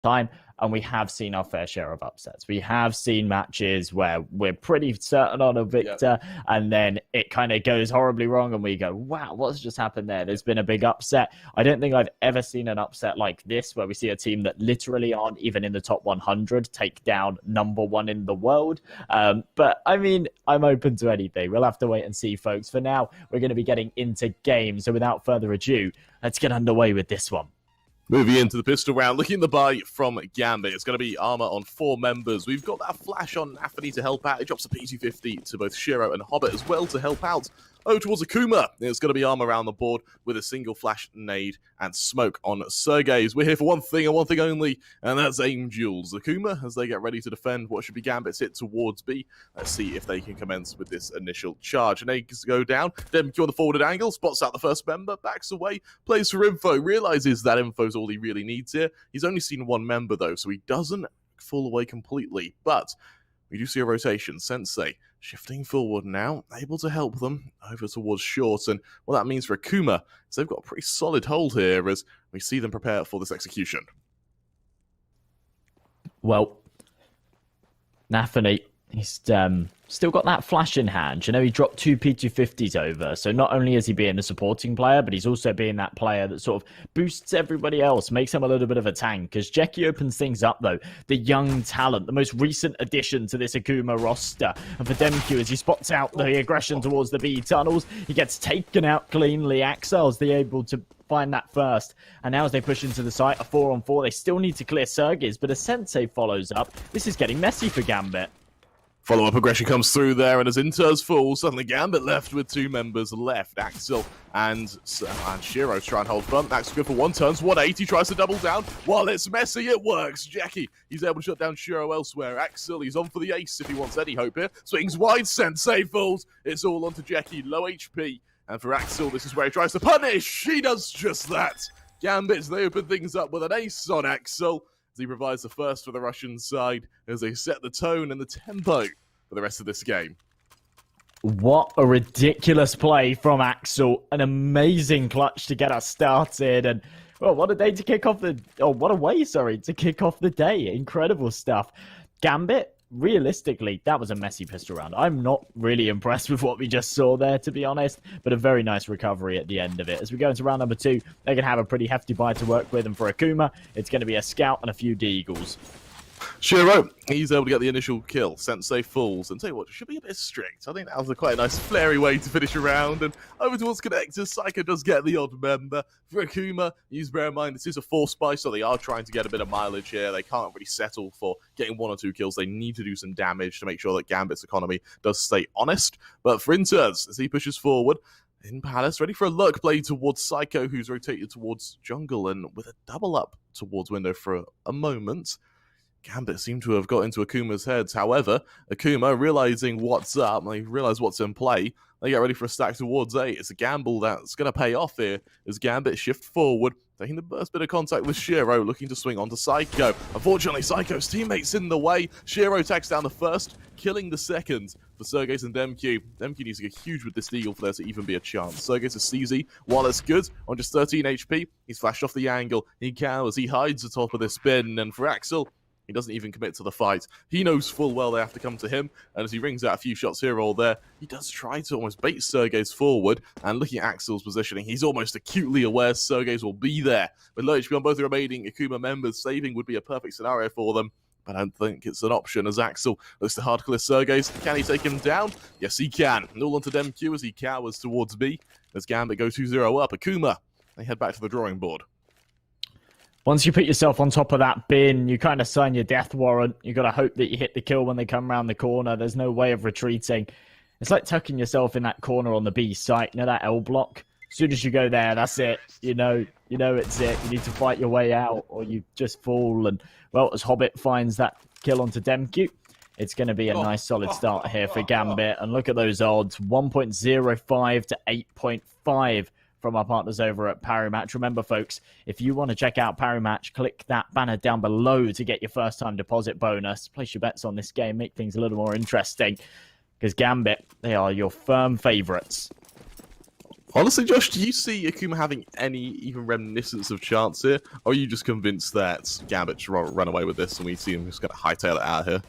time, and we have seen our fair share of upsets. We have seen matches where we're pretty certain on a victor, and then it kind of goes horribly wrong, and we go, wow, what's just happened there? There's been a big upset. I don't think I've ever seen an upset like this, where we see a team that literally aren't even in the top 100 take down #1 in the world. But, I mean, I'm open to anything. We'll have to wait and see, folks. For now, we're going to be getting into games, so without further ado, let's get underway with this one. Moving into the pistol round, looking at the buy from Gambit. It's going to be armor on 4 members. We've got that flash on Nafany to help out. It drops a P250 to both Shiro and Hobbit as well to help out. Oh, towards Akuma. It's going to be armor around the board with a single flash, nade, and smoke on Sergey's. We're here for one thing and one thing only, and that's aim duels. Akuma, as they get ready to defend what should be Gambit's hit towards B. Let's see if they can commence with this initial charge. Nades go down. Demq on the forwarded angle, spots out the first member, backs away, plays for info, realizes that info's all he really needs here. He's only seen 1 member, though, so he doesn't fall away completely. But we do see a rotation. Sensei shifting forward now, able to help them over towards short. And what that means for Akuma is they've got a pretty solid hold here as we see them prepare for this execution. Well, Nafany, he's still got that flash in hand. You know, he dropped 2 P250s over. So not only is he being a supporting player, but he's also being that player that sort of boosts everybody else, makes him a little bit of a tank. As Jeki opens things up, though, the young talent, the most recent addition to this Akuma roster. And for Demq, as he spots out the aggression towards the B tunnels, he gets taken out cleanly. Axel's able to find that first. And now as they push into the site, a 4-on-4, they still need to clear Sergey's, but as Sensei follows up, this is getting messy for Gambit. Follow-up aggression comes through there, and as Inters fall, suddenly Gambit left with 2 members left. Axel and Shiro try and hold front. Axel good for 1, turns 180, tries to double down. While it's messy, it works. Jackie, he's able to shut down Shiro elsewhere. Axel, he's on for the ace if he wants any hope here. Swings wide, Sensei falls. It's all onto Jackie, low HP. And for Axel, this is where he tries to punish. He does just that. Gambit, they open things up with an ace on Axel, as he provides the first for the Russian side as they set the tone and the tempo for the rest of this game. What a ridiculous play from Axel. An amazing clutch to get us started. And, well, what a day to kick off the... Oh, what a way, sorry, to kick off the day. Incredible stuff. Gambit, realistically, that was a messy pistol round. I'm not really impressed with what we just saw there, to be honest, but a very nice recovery at the end of it. As we go into round number 2, they can have a pretty hefty buy to work with, and for Akuma, it's going to be a scout and a few deagles. Shiro, he's able to get the initial kill. Sensei falls, and tell you what, it should be a bit strict. I think that was quite a nice flary way to finish a round, and over towards connectors, Psycho does get the odd member. For Akuma, you bear in mind, this is a 4-spy, so they are trying to get a bit of mileage here. They can't really settle for getting 1 or 2 kills. They need to do some damage to make sure that Gambit's economy does stay honest. But for Inters, as he pushes forward, in Palace, ready for a lurk play towards Psycho, who's rotated towards jungle, and with a double up towards window for a moment. Gambit seemed to have got into Akuma's heads. However, Akuma, realizing what's up, they realize what's in play, they get ready for a stack towards A. It's a gamble that's going to pay off here as Gambit shift forward, taking the first bit of contact with Shiro, looking to swing onto Psycho. Unfortunately, Psycho's teammates in the way. Shiro tags down the first, killing the second for Sergey's and Demq. Demq needs to get huge with this deagle for there to even be a chance. Sergey's a CZ, while it's good, on just 13 HP, he's flashed off the angle. He cowers, he hides atop of this spin, and for Axel, he doesn't even commit to the fight. He knows full well they have to come to him, and as he rings out a few shots here or there, he does try to almost bait Sergey's forward, and looking at Axel's positioning, he's almost acutely aware Sergey's will be there. With low HP on both the remaining Akuma members, saving would be a perfect scenario for them, but I don't think it's an option as Axel looks to hard clear Sergey's. Can he take him down? Yes, he can. All onto Demq as he cowers towards B, as Gambit go 2-0 up. Akuma, they head back to the drawing board. Once you put yourself on top of that bin, you kind of sign your death warrant. You got to hope that you hit the kill when they come around the corner. There's no way of retreating. It's like tucking yourself in that corner on the B site. You know that L block? As soon as you go there, that's it. You know it's it. You need to fight your way out or you just fall. And, well, as Hobbit finds that kill onto Demq, it's going to be a nice solid start here for Gambit. And look at those odds, 1.05 to 8.5. from our partners over at Parimatch. Remember, folks, if you want to check out Parimatch, click that banner down below to get your first-time deposit bonus. Place your bets on this game, make things a little more interesting, because Gambit, they are your firm favourites. Honestly, Josh, do you see Akuma having any even reminiscence of chance here? Or are you just convinced that Gambit should run away with this and we see him just going to hightail it out of here?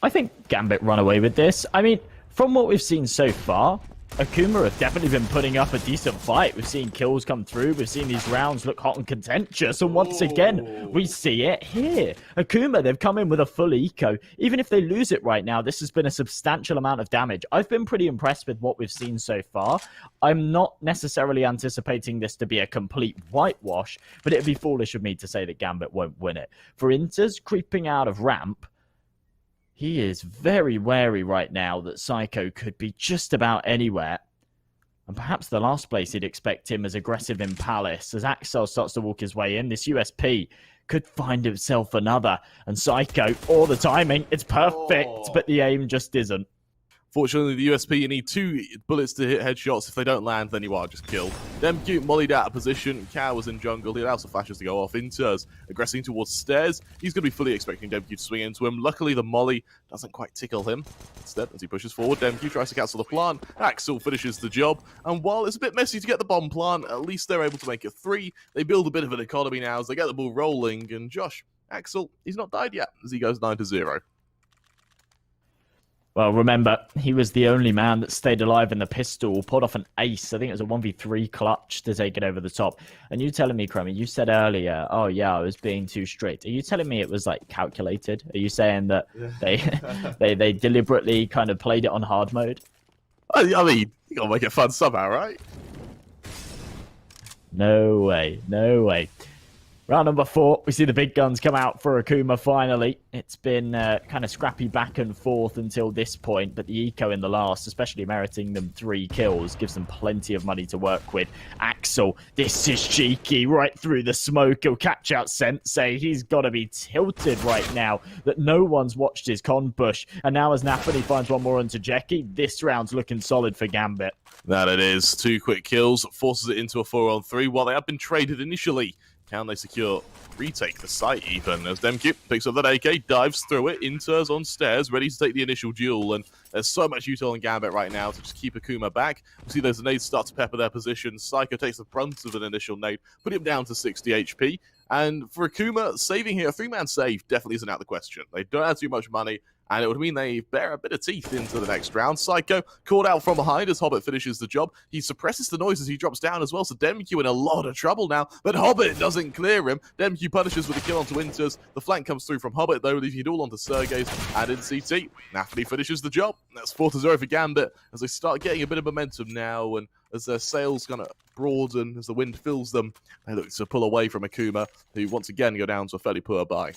I think Gambit run away with this. I mean, from what we've seen so far, Akuma have definitely been putting up a decent fight. We've seen kills come through. We've seen these rounds look hot and contentious. And once again, we see it here. Akuma, they've come in with a full eco. Even if they lose it right now, this has been a substantial amount of damage. I've been pretty impressed with what we've seen so far. I'm not necessarily anticipating this to be a complete whitewash, but it'd be foolish of me to say that Gambit won't win it. For Inters, creeping out of ramp, he is very wary right now that Psycho could be just about anywhere. And perhaps the last place he'd expect him as aggressive in Palace. As Axel starts to walk his way in, this USP could find himself another. And Psycho, the timing, it's perfect, but the aim just isn't. Fortunately, the USP, you need 2 bullets to hit headshots. If they don't land, then you are just killed. Demcute mollied out of position. Cow was in jungle. He allows the flashes to go off. Inters aggressing towards stairs. He's going to be fully expecting Demcute to swing into him. Luckily, the molly doesn't quite tickle him. Instead, as he pushes forward, Demcute tries to cancel the plant. Axel finishes the job. And while it's a bit messy to get the bomb plant, at least they're able to make it 3. They build a bit of an economy now as they get the ball rolling. And Josh, Axel, he's not died yet as he goes 9-0. Well, remember, he was the only man that stayed alive in the pistol, pulled off an ace. I think it was a 1v3 clutch to take it over the top. And you telling me, Crummy, you said earlier, oh yeah, I was being too strict. Are you telling me it was like calculated? Are you saying that they deliberately kind of played it on hard mode? I mean, you gotta make it fun somehow, right? No way, no way. Round number 4, we see the big guns come out for Akuma finally. It's been kind of scrappy back and forth until this point, but the eco in the last, especially meriting them 3 kills, gives them plenty of money to work with. Axel, this is cheeky, right through the smoke. He'll catch out Sensei. He's got to be tilted right now that no one's watched his con bush. And now as Napoli finds one more onto Jeki, this round's looking solid for Gambit. That it is. 2 quick kills, forces it into a 4-on-3 while they have been traded initially. Can they secure retake the site even? As Demcute picks up that AK, dives through it, Inters on stairs, ready to take the initial duel, and there's so much util in Gambit right now to just keep Akuma back. We see those nades start to pepper their position. Psycho takes the brunt of an initial nade, put him down to 60 HP, and for Akuma, saving here, a 3-man save definitely isn't out of the question. They don't have too much money, and it would mean they bear a bit of teeth into the next round. Psycho caught out from behind as Hobbit finishes the job. He suppresses the noise as he drops down as well, so Demcue in a lot of trouble now, but Hobbit doesn't clear him. Demcue punishes with a kill onto Winters. The flank comes through from Hobbit, though, leaving it all onto Sergey's and in CT. Napoli finishes the job. That's 4-0 for Gambit as they start getting a bit of momentum now, and as their sails kind of broaden, as the wind fills them, they look to pull away from Akuma, who once again go down to a fairly poor bye.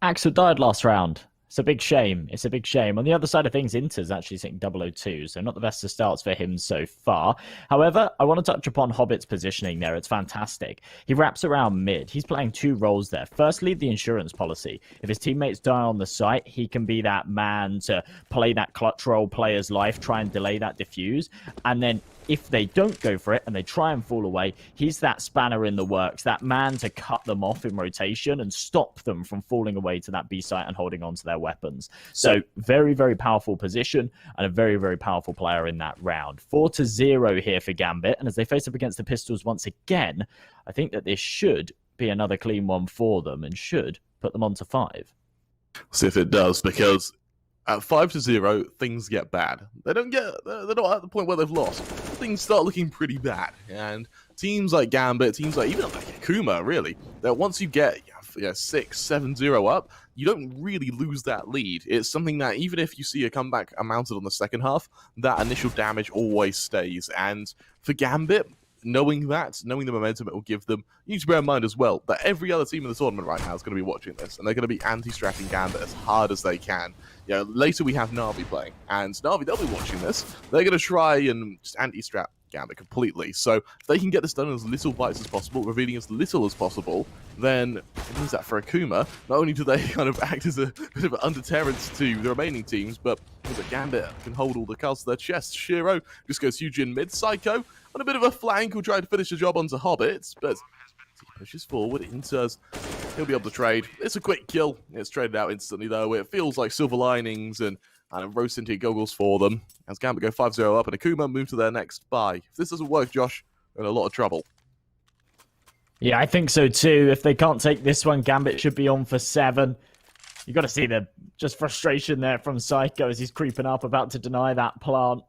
Axel died last round. It's a big shame. It's a big shame. On the other side of things, Inter's actually sitting 002, so not the best of starts for him so far. However, I want to touch upon Hobbit's positioning there. It's fantastic. He wraps around mid. He's playing 2 roles there. Firstly, the insurance policy. If his teammates die on the site, he can be that man to play that clutch role, player's life, try and delay that defuse. And then if they don't go for it and they try and fall away, he's that spanner in the works, that man to cut them off in rotation and stop them from falling away to that B site and holding on to their weapons. So very, very powerful position and a very, very powerful player in that round. 4-0 here for Gambit. And as they face up against the Pistols once again, I think that this should be another clean one for them and should put them on to 5. See if it does, because at 5-0, things get bad. They're not at the point where they've lost. Things start looking pretty bad. And teams like Gambit, teams like even like Akuma, really, that once you get 6-7-0 up, you don't really lose that lead. It's something that even if you see a comeback mounted on the second half, that initial damage always stays. And for Gambit, knowing the momentum it will give them, you need to bear in mind as well that every other team in the tournament right now is going to be watching this, and they're going to be anti-strapping Gambit as hard as they can. Later we have Na'Vi playing, and Na'Vi, they'll be watching this. They're going to try and just anti-strap Gambit completely. So if they can get this done in as little bites as possible, revealing as little as possible, then it means that for Akuma, not only do they kind of act as a bit of an under-deterrent to the remaining teams, but Gambit can hold all the cards to their chest. Shiro just goes huge in mid. Psycho on a bit of a flank will try to finish the job onto Hobbits, but he pushes forward. Inters, he'll be able to trade. It's a quick kill. It's traded out instantly, though. It feels like silver linings, and and roast into goggles for them. As Gambit go 5-0 up, and Akuma move to their next buy. If this doesn't work, Josh, we're in a lot of trouble. Yeah, I think so too. If they can't take this one, Gambit should be on for 7. You got to see the just frustration there from Psycho as he's creeping up, about to deny that plant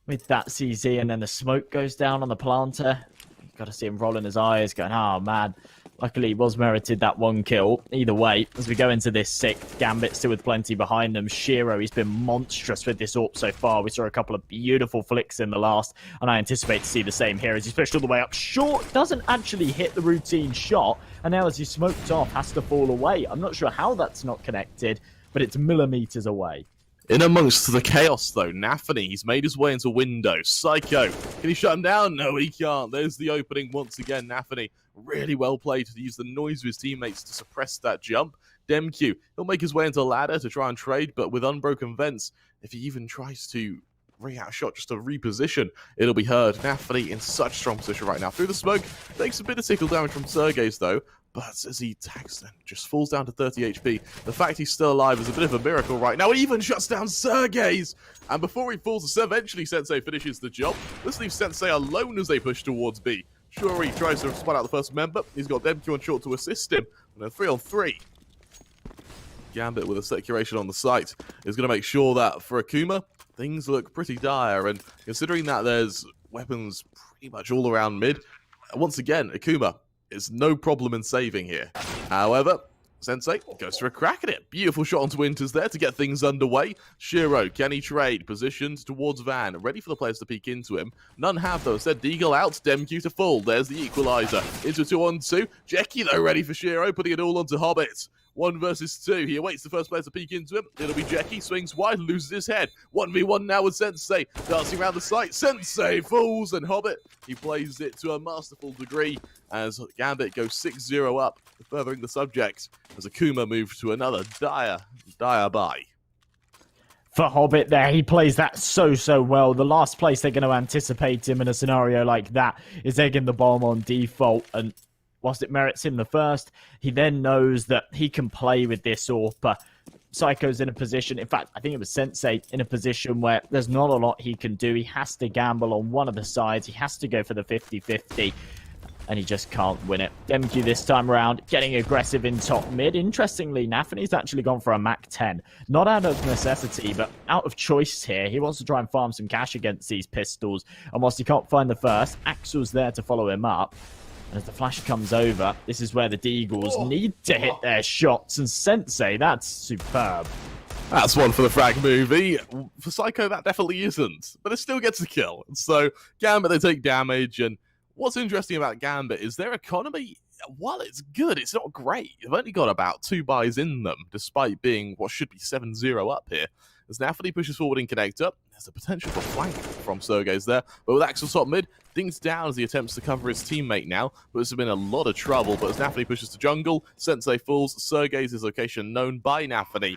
with that CZ, and then the smoke goes down on the planter. You got to see him rolling his eyes, going, "Oh man." Luckily, he was merited that 1 kill. Either way, as we go into this 6th, Gambit still with plenty behind them. Shiro, he's been monstrous with this AWP so far. We saw a couple of beautiful flicks in the last, and I anticipate to see the same here as he's pushed all the way up short. Doesn't actually hit the routine shot, and now as he's smoked off, has to fall away. I'm not sure how that's not connected, but it's millimeters away. In amongst the chaos, though, Nafany, he's made his way into window. Psycho, can he shut him down? No, he can't. There's the opening once again. Nafany, really well played to use the noise of his teammates to suppress that jump. Demq, he'll make his way into ladder to try and trade, but with unbroken vents, if he even tries to ring out a shot just to reposition, it'll be heard. Nafany in such strong position right now. Through the smoke, takes a bit of tickle damage from Sergey's, though. But as he tags them, just falls down to 30 HP. The fact he's still alive is a bit of a miracle right now. He even shuts down Sergey's! And before he falls, eventually Sensei finishes the job. This leaves Sensei alone as they push towards B. Sure, he tries to spot out the first member. He's got Demq on short to assist him. And a 3-on-3. Gambit with a securation on the site is going to make sure that for Akuma, things look pretty dire. And considering that there's weapons pretty much all around mid, once again, Akuma is no problem in saving here. However, Sensei goes for a crack at it. Beautiful shot onto Winters there to get things underway. Shiro, can he trade? Positioned towards Van, ready for the players to peek into him. None have, though. Instead, Deagle out, Demq to full. There's the equalizer. Into a 2-on-2. Jackie, though, ready for Shiro, putting it all onto Hobbit. 1 versus 2. He awaits the first player to peek into him. It'll be Jackie. Swings wide, loses his head. 1v1 now with Sensei. Dancing around the site. Sensei falls, and Hobbit, he plays it to a masterful degree as Gambit goes 6-0 up, furthering the subject as Akuma moves to another dire buy. For Hobbit there, he plays that so well. The last place they're going to anticipate him in a scenario like that is egging the bomb on default, and whilst it merits him the first, he then knows that he can play with this AWP. Psycho's in a position, in fact, I think it was Sensei, in a position where there's not a lot he can do. He has to gamble on one of the sides. He has to go for the 50-50, and he just can't win it. Demq this time around, getting aggressive in top mid. Interestingly, Nafany's actually gone for a Mac 10. Not out of necessity, but out of choice here. He wants to try and farm some cash against these pistols, and whilst he can't find the first, Axel's there to follow him up. And as the flash comes over, this is where the Deagles need to hit their shots. And Sensei, that's superb. That's one for the frag movie. For Psycho, that definitely isn't. But it still gets a kill. So, Gambit, they take damage. And what's interesting about Gambit is their economy, while it's good, it's not great. They've only got about 2 buys in them, despite being what should be 7-0 up here. As Nafany pushes forward in connector, there's a potential for flank from Sergey's there. But with Axel top mid, things down as he attempts to cover his teammate now. But this has been a lot of trouble. But as Nafany pushes to jungle, Sensei falls. Sergey's his location known by Nafany.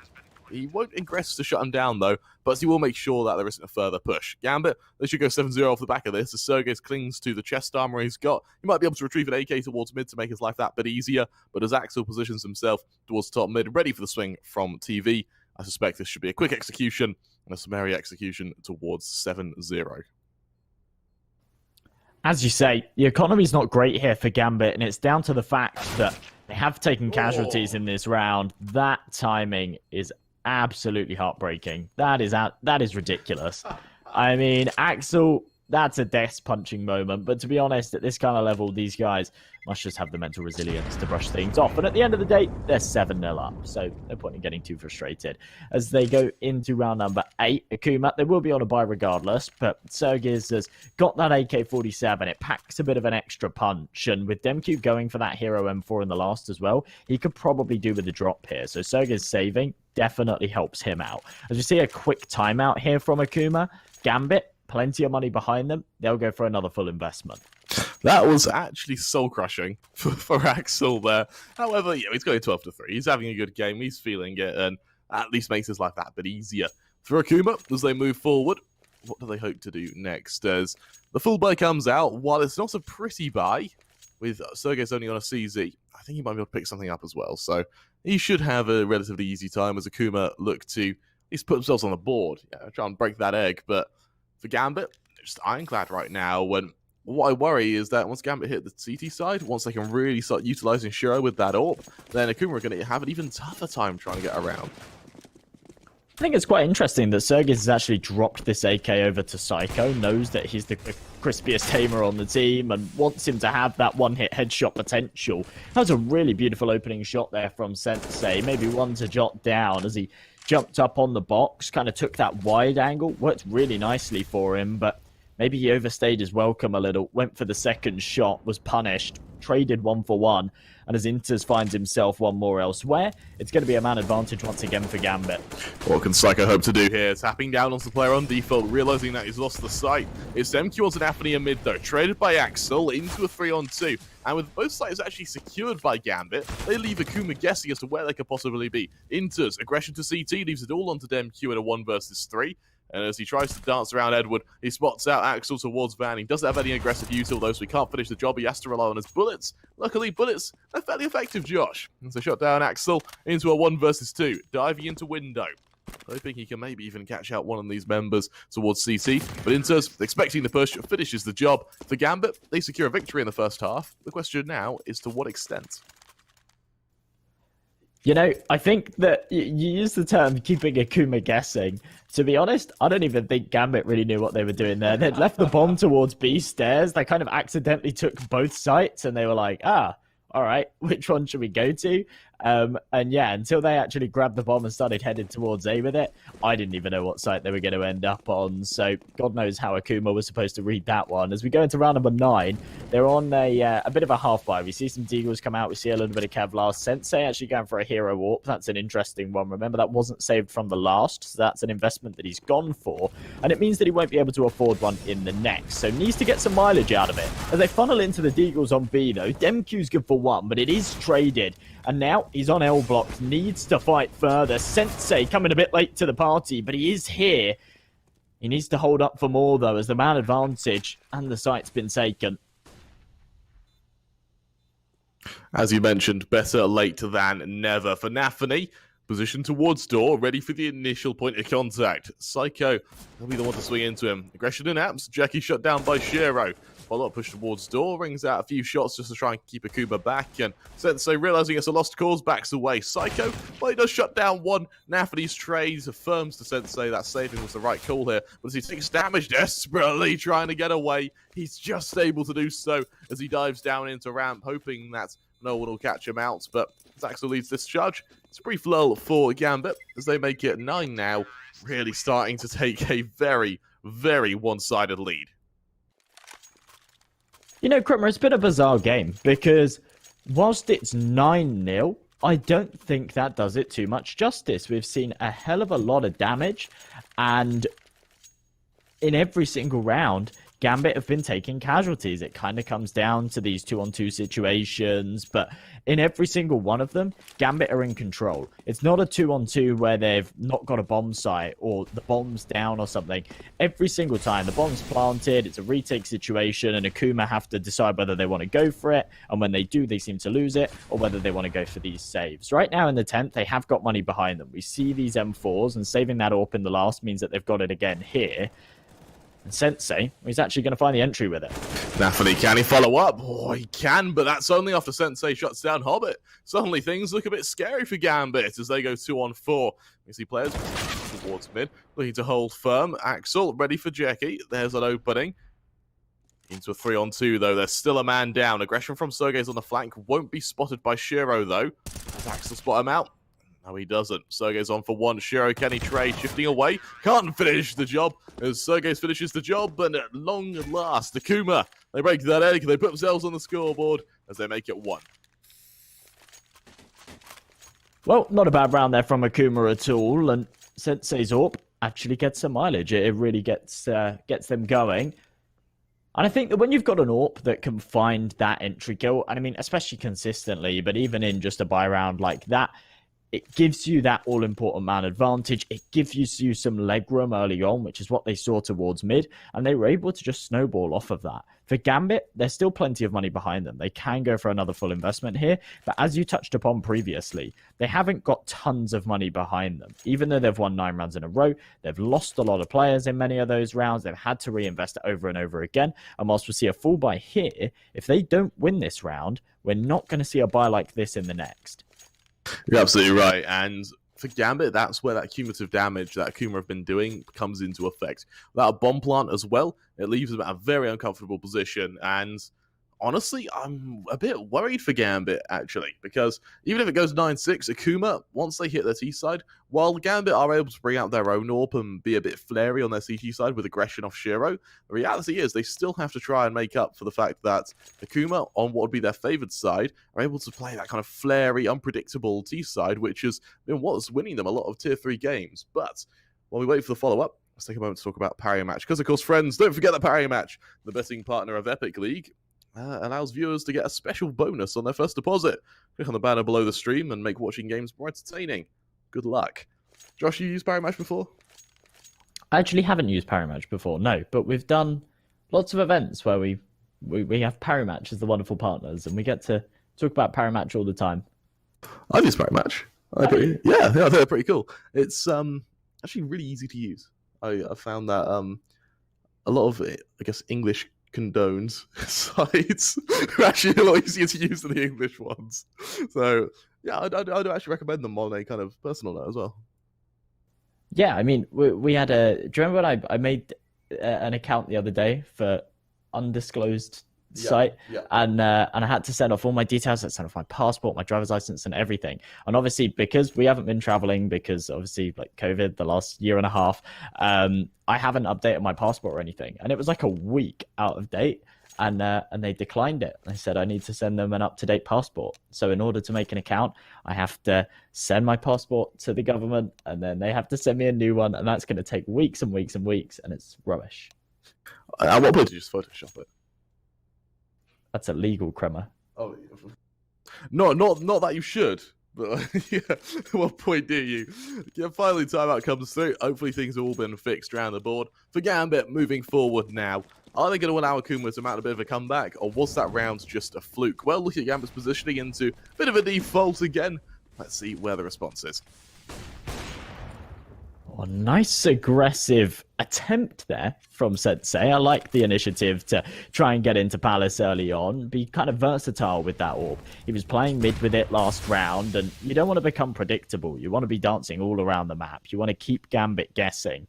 He won't ingress to shut him down, though, but he will make sure that there isn't a further push. Gambit, they should go 7-0 off the back of this, as Sergey clings to the chest armor he's got. He might be able to retrieve an AK towards mid to make his life that bit easier, but as Axel positions himself towards top mid, ready for the swing from TV, I suspect this should be a quick execution and a summary execution towards 7-0. As you say, the economy's not great here for Gambit, and it's down to the fact that they have taken casualties in this round. That timing is absolutely heartbreaking. That is ridiculous. I mean, Axel, that's a death punching moment, but to be honest, at this kind of level, these guys must just have the mental resilience to brush things off. And at the end of the day, they're 7-0 up, so no point in getting too frustrated. As they go into round number 8, Akuma, they will be on a bye regardless, but Sergiz has got that AK-47. It packs a bit of an extra punch, and with Demq going for that Hero M4 in the last as well, he could probably do with the drop here. So Sergiz saving definitely helps him out. As you see a quick timeout here from Akuma, Gambit, plenty of money behind them. They'll go for another full investment. That was actually soul-crushing for Axel there. However, he's going 12-3. He's having a good game. He's feeling it, and at least makes his life that bit easier. For Akuma, as they move forward, what do they hope to do next? As the full buy comes out, while it's not a pretty buy, with Sergey's only on a CZ, I think he might be able to pick something up as well. So he should have a relatively easy time as Akuma look to He's put themselves on the board. Yeah, try and break that egg. But for Gambit, they're just ironclad right now. When what I worry is that once Gambit hit the CT side, once they can really start utilizing Shiro with that AWP, then Akuma are going to have an even tougher time trying to get around. I think it's quite interesting that Sergis has actually dropped this AK over to Psycho, knows that he's the crispiest tamer on the team, and wants him to have that one-hit headshot potential. That was a really beautiful opening shot there from Sensei, maybe one to jot down as he jumped up on the box, kind of took that wide angle, worked really nicely for him, but maybe he overstayed his welcome a little, went for the second shot, was punished, traded 1-for-1, and as Inters finds himself one more elsewhere, it's going to be a man advantage once again for Gambit. What can Psycho hope to do here? Tapping down onto the player on default, realizing that he's lost the sight. It's MQ onto Anthony in mid though, traded by Axel into a 3-on-2. And with both sides actually secured by Gambit, they leave Akuma guessing as to where they could possibly be. Inters, aggression to CT, leaves it all onto MQ in a 1 versus 3. And as he tries to dance around Edward, he spots out Axel towards Van. He doesn't have any aggressive util though, so he can't finish the job. He has to rely on his bullets. Luckily, bullets are fairly effective, Josh. And so shot down Axel into a 1 versus 2, diving into window. Hoping he can maybe even catch out one of these members towards CT. But Inters, expecting the push, finishes the job. For Gambit, they secure a victory in the first half. The question now is to what extent? You know, I think that you use the term keeping Akuma guessing. To be honest, I don't even think Gambit really knew what they were doing there. They'd left the bomb towards B stairs. They kind of accidentally took both sites and they were like, all right, which one should we go to? And yeah, until they actually grabbed the bomb and started headed towards A with it, I didn't even know what site they were going to end up on. So God knows how Akuma was supposed to read that one. As we go into round number 9, they're on a bit of a half buy. We see some Deagles come out. We see a little bit of Kevlar. Sensei actually going for a hero warp. That's an interesting one. Remember, that wasn't saved from the last. So that's an investment that he's gone for. And it means that he won't be able to afford one in the next. So needs to get some mileage out of it. As they funnel into the Deagles on B, though, Demq's good for 1, but it is traded. And now he's on L block, needs to fight further. Sensei coming a bit late to the party, but he is here. He needs to hold up for more, though, as the man advantage and the site's been taken. As you mentioned, better late than never. For Nafany, position towards door, ready for the initial point of contact. Psycho will be the one to swing into him. Aggression and apps. Jackie shut down by Shiro. Follow-up push towards door, rings out a few shots just to try and keep Akuma back, and Sensei, realizing it's a lost cause, backs away. Psycho, well, he does shut down one. Nafany's trade affirms to Sensei that saving was the right call here, but as he takes damage, desperately trying to get away, he's just able to do so as he dives down into ramp, hoping that no one will catch him out, but as Axel leads this charge, it's a brief lull for Gambit as they make it 9 now, really starting to take a very, very one-sided lead. You know, Krummer, it's been a bizarre game because whilst it's 9-0, I don't think that does it too much justice. We've seen a hell of a lot of damage, and in every single round, Gambit have been taking casualties. It kind of comes down to these 2-on-2 situations, but in every single one of them, Gambit are in control. It's not a 2-on-2 where they've not got a bomb site or the bomb's down or something. Every single time, the bomb's planted, it's a retake situation, and Akuma have to decide whether they want to go for it, and when they do, they seem to lose it, or whether they want to go for these saves. Right now in the 10th, they have got money behind them. We see these M4s, and saving that AWP in the last means that they've got it again here. And Sensei, he's actually going to find the entry with it. Nafany, can he follow up? Oh, he can, but that's only after Sensei shuts down Hobbit. Suddenly things look a bit scary for Gambit as they go 2-on-4. We see players towards mid, looking to hold firm. Axel, ready for Jackie. There's an opening. Into a 3-on-2, though. There's still a man down. Aggression from Sergei's on the flank. Won't be spotted by Shiro, though. Does Axel spot him out? No, he doesn't. Sergei's on for 1. Shiro, can he trade? Shifting away. Can't finish the job as Sergei's finishes the job. And at long last, Akuma, they break that egg. They put themselves on the scoreboard as they make it 1. Well, not a bad round there from Akuma at all. And Sensei's AWP actually gets some mileage. It really gets them going. And I think that when you've got an AWP that can find that entry kill, and I mean, especially consistently, but even in just a buy round like that, it gives you that all-important man advantage. It gives you some leg room early on, which is what they saw towards mid, and they were able to just snowball off of that. For Gambit, there's still plenty of money behind them. They can go for another full investment here, but as you touched upon previously, they haven't got tons of money behind them. Even though they've won 9 rounds in a row, they've lost a lot of players in many of those rounds. They've had to reinvest it over and over again, and whilst we see a full buy here, if they don't win this round, we're not going to see a buy like this in the next. You're absolutely right, and for Gambit, that's where that cumulative damage that Akuma have been doing comes into effect. Without a bomb plant as well, it leaves them at a very uncomfortable position, and honestly, I'm a bit worried for Gambit, actually, because even if it goes 9-6, Akuma, once they hit their T side, while Gambit are able to bring out their own AWP and be a bit flary on their CT side with aggression off Shiro, the reality is they still have to try and make up for the fact that Akuma, on what would be their favoured side, are able to play that kind of flary, unpredictable T side, which has been what's winning them a lot of Tier 3 games. But while we wait for the follow-up, let's take a moment to talk about Parry Match. Because, of course, friends, don't forget that Parry Match, the betting partner of Epic League, allows viewers to get a special bonus on their first deposit. Click on the banner below the stream and make watching games more entertaining. Good luck. Josh, you used Parry Match before? I actually haven't used Parry Match before, no, but we've done lots of events where we have Parry Match as the wonderful partners, and we get to talk about Parry Match all the time. I've used Parry Match. Yeah, I think they're pretty cool. It's actually really easy to use. I found that a lot of, I guess, English condoned sites are actually a lot easier to use than the English ones. So, yeah, I do actually recommend them on a kind of personal note as well. Yeah, I mean, we had a... Do you remember when I made an account the other day for undisclosed site? Yeah. And I had to send off all my details. I sent off my passport, my driver's license, and everything. And obviously, because we haven't been traveling, because obviously, like COVID, the last year and a half, I haven't updated my passport or anything. And it was like a week out of date. And they declined it. They said I need to send them an up-to-date passport. So in order to make an account, I have to send my passport to the government, and then they have to send me a new one, and that's going to take weeks and weeks and weeks, and it's rubbish. At what point did you just Photoshop it? That's illegal, Kremer. Oh, not that you should. But yeah, at what point do you? Yeah, finally timeout comes through. Hopefully things have all been fixed around the board. For Gambit, moving forward now. Are they going to allow Akuma to mount a bit of a comeback, or was that round just a fluke? Well, look at Gambit's positioning into a bit of a default again. Let's see where the response is. Oh, nice aggressive attempt there from Sensei. I like the initiative to try and get into Palace early on, be kind of versatile with that orb. He was playing mid with it last round, and you don't want to become predictable. You want to be dancing all around the map. You want to keep Gambit guessing.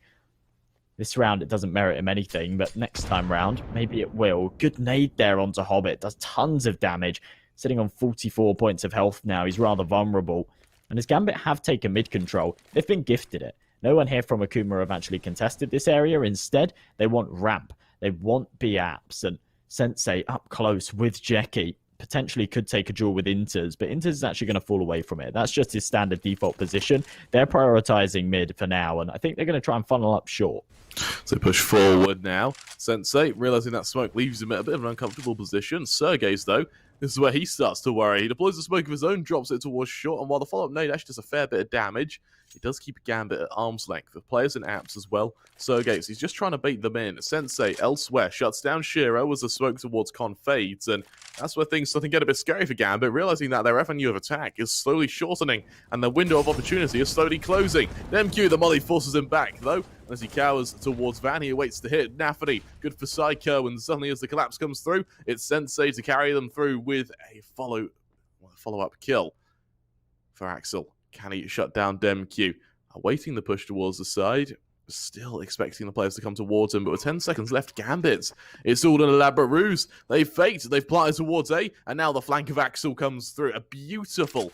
This round, it doesn't merit him anything, but next time round, maybe it will. Good nade there onto Hobbit. Does tons of damage. Sitting on 44 points of health now. He's rather vulnerable. And as Gambit have taken mid control, they've been gifted it. No one here from Akuma have actually contested this area. Instead, they want ramp. They want B-apps. And Sensei up close with Jeki potentially could take a duel with Inters, but Inters is actually going to fall away from it. That's just his standard default position. They're prioritizing mid for now, and I think they're going to try and funnel up short. So push forward now. Sensei, realizing that smoke leaves him at a bit of an uncomfortable position. Sergey's, though, this is where he starts to worry. He deploys the smoke of his own, drops it towards short, and while the follow-up nade actually does a fair bit of damage, he does keep Gambit at arm's length. The players in apps as well. Sergey's, he's just trying to bait them in. Sensei, elsewhere, shuts down Shiro as the smoke towards Con fades, and that's where things start to get a bit scary for Gambit, realizing that their avenue of attack is slowly shortening, and the window of opportunity is slowly closing. MQ, the molly forces him back, though, and as he cowers towards Van, he awaits to hit. Nafany, good for Psycho, and suddenly as the collapse comes through, it's Sensei to carry them through with a follow-up kill for Axel. Can he shut down DemQ? Awaiting the push towards the side, still expecting the players to come towards him, but with 10 seconds left, Gambit. It's all an elaborate ruse. They've faked, they've planted towards A, and now the flank of Axel comes through. A beautiful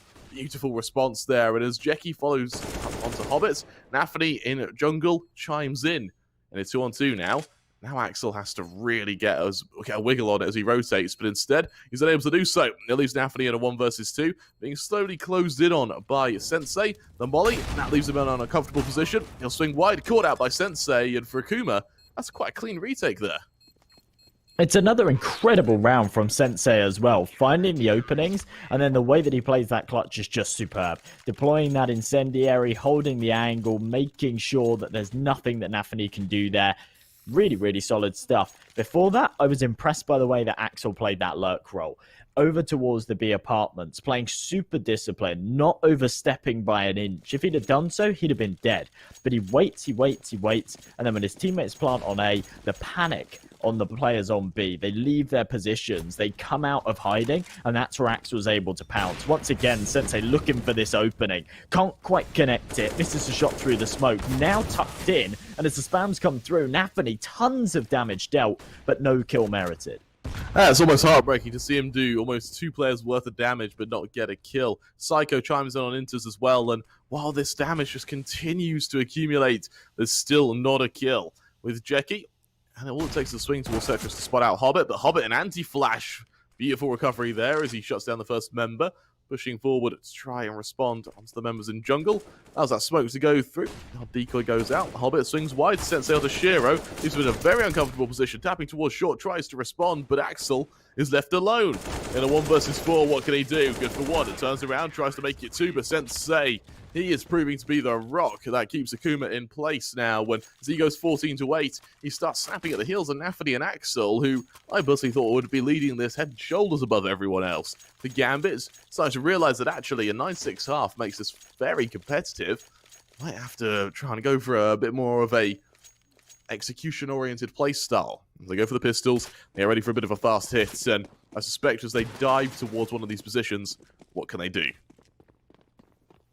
response there, and as Jeki follows up onto Hobbit, Nafany in jungle chimes in. And it's 2-on-2 now. Now Axel has to really get a wiggle on it as he rotates, but instead, he's unable to do so. It leaves Nafany in a 1 versus 2, being slowly closed in on by Sensei. The molly, that leaves him in an uncomfortable position. He'll swing wide, caught out by Sensei, and for Akuma, that's quite a clean retake there. It's another incredible round from Sensei as well, finding the openings, and then the way that he plays that clutch is just superb. Deploying that incendiary, holding the angle, making sure that there's nothing that Nafany can do there. Really, really solid stuff. Before that, I was impressed by the way that Axel played that lurk role. Over towards the B apartments, playing super disciplined, not overstepping by an inch. If he'd have done so, he'd have been dead. But he waits, and then when his teammates plant on A, the panic on the players on B, they leave their positions, they come out of hiding, and that's where Axel was able to pounce. Once again, Sensei looking for this opening. Can't quite connect it. Misses a shot through the smoke. Now tucked in, and as the spams come through, Nafany, tons of damage dealt, but no kill merited. It's almost heartbreaking to see him do almost 2 players worth of damage but not get a kill. Psycho chimes in on Inters as well, and while this damage just continues to accumulate, there's still not a kill. With Jackie, and all it takes is a swing towards Cetrus to spot out Hobbit, but Hobbit an anti-flash. Beautiful recovery there as he shuts down the first member. Pushing forward to try and respond onto the members in jungle. Allows that smoke to go through. Our decoy goes out. Hobbit swings wide. Sensei onto Shiro. He's in a very uncomfortable position. Tapping towards short. Tries to respond, but Axel is left alone. In a 1 versus 4, what can he do? Good for 1. It turns around. Tries to make it 2, but Sensei, he is proving to be the rock that keeps Akuma in place now. When as he goes 14-8, he starts snapping at the heels of Nafany and Axel, who I personally thought would be leading this head and shoulders above everyone else. The Gambit starting to realize that actually a 9-6 half makes this very competitive. Might have to try and go for a bit more of a execution-oriented play style. They go for the pistols. They're ready for a bit of a fast hit, and I suspect as they dive towards one of these positions, what can they do?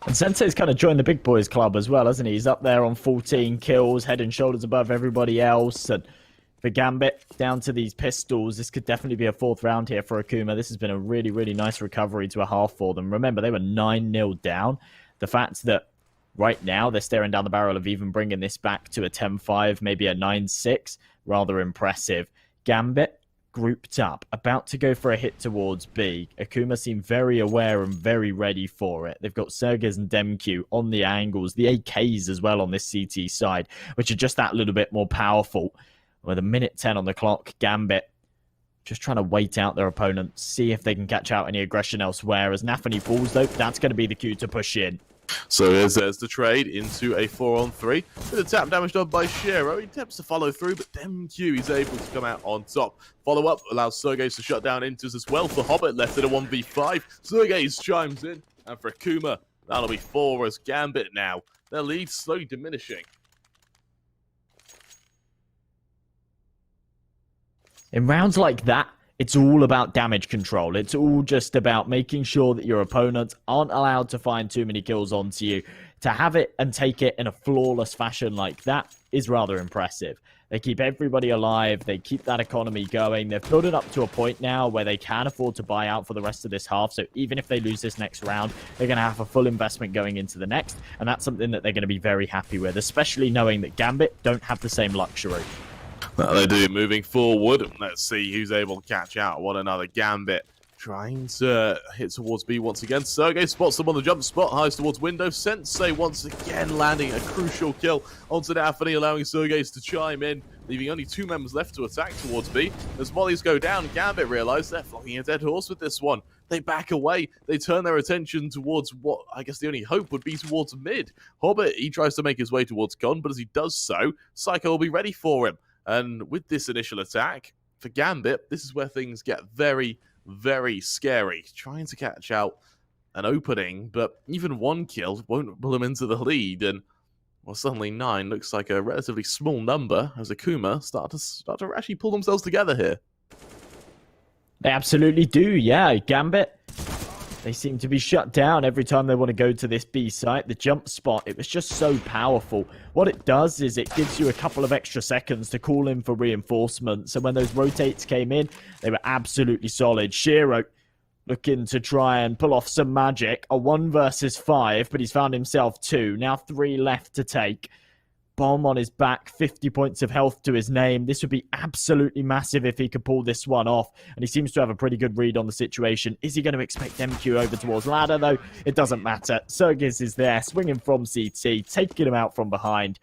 And Sensei's kind of joined the big boys club as well, hasn't he? He's up there on 14 kills, head and shoulders above everybody else. And for Gambit, down to these pistols, this could definitely be a 4th round here for Akuma. This has been a really, really nice recovery to a half for them. Remember, they were 9-0 down. The fact that right now they're staring down the barrel of even bringing this back to a 10-5, maybe a 9-6, rather impressive. Gambit grouped up, about to go for a hit towards B. Akuma seem very aware and very ready for it. They've got Sergez and Demq on the angles, the AKs as well on this CT side, which are just that little bit more powerful. With a minute 10 on the clock, Gambit just trying to wait out their opponent, see if they can catch out any aggression elsewhere. As Nafany falls, though, that's going to be the cue to push in. So there's the trade into a 4-on-3. Bit of tap damage done by Shiro. He attempts to follow through, but Demq is able to come out on top. Follow-up allows Sergej to shut down Inters as well. For Hobbit, left at a 1v5. Sergej chimes in, and for Akuma, that'll be 4 as Gambit now. Their lead slowly diminishing. In rounds like that, it's all about damage control. It's all just about making sure that your opponents aren't allowed to find too many kills onto you. To have it and take it in a flawless fashion like that is rather impressive. They keep everybody alive. They keep that economy going. They've built it up to a point now where they can afford to buy out for the rest of this half. So even if they lose this next round, they're going to have a full investment going into the next. And that's something that they're going to be very happy with, especially knowing that Gambit don't have the same luxury. That they do. Moving forward, let's see who's able to catch out one another. Gambit trying to hit towards B once again. Sergej spots them on the jump spot, highs towards window. Sensei once again landing a crucial kill onto Nafany, allowing Sergej to chime in, leaving only 2 members left to attack towards B. As mollies go down, Gambit realise they're flogging a dead horse with this one. They back away. They turn their attention towards what I guess the only hope would be towards mid. Hobbit, he tries to make his way towards Con, but as he does so, Psycho will be ready for him. And with this initial attack, for Gambit, this is where things get very, very scary. Trying to catch out an opening, but even 1 kill won't pull him into the lead. And, well, suddenly 9 looks like a relatively small number as Akuma start to actually pull themselves together here. They absolutely do, yeah. Gambit, they seem to be shut down every time they want to go to this B site. The jump spot, it was just so powerful. What it does is it gives you a couple of extra seconds to call in for reinforcements. And when those rotates came in, they were absolutely solid. Shiro looking to try and pull off some magic. A 1 versus 5, but he's found himself 2. Now 3 left to take. Bomb on his back, 50 points of health to his name. This would be absolutely massive if he could pull this one off. And he seems to have a pretty good read on the situation. Is he going to expect MQ over towards ladder, though? It doesn't matter. Sergej is there, swinging from CT, taking him out from behind.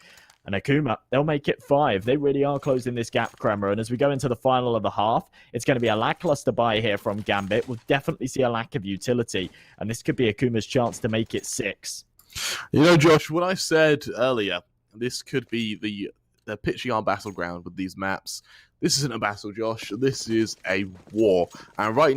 And Akuma, they'll make it 5. They really are closing this gap, Kremer. And as we go into the final of the half, it's going to be a lackluster buy here from Gambit. We'll definitely see a lack of utility. And this could be Akuma's chance to make it 6. You know, Josh, what I said earlier, this could be the pitching our battleground with these maps. This isn't a battle, Josh. This is a war. And right now,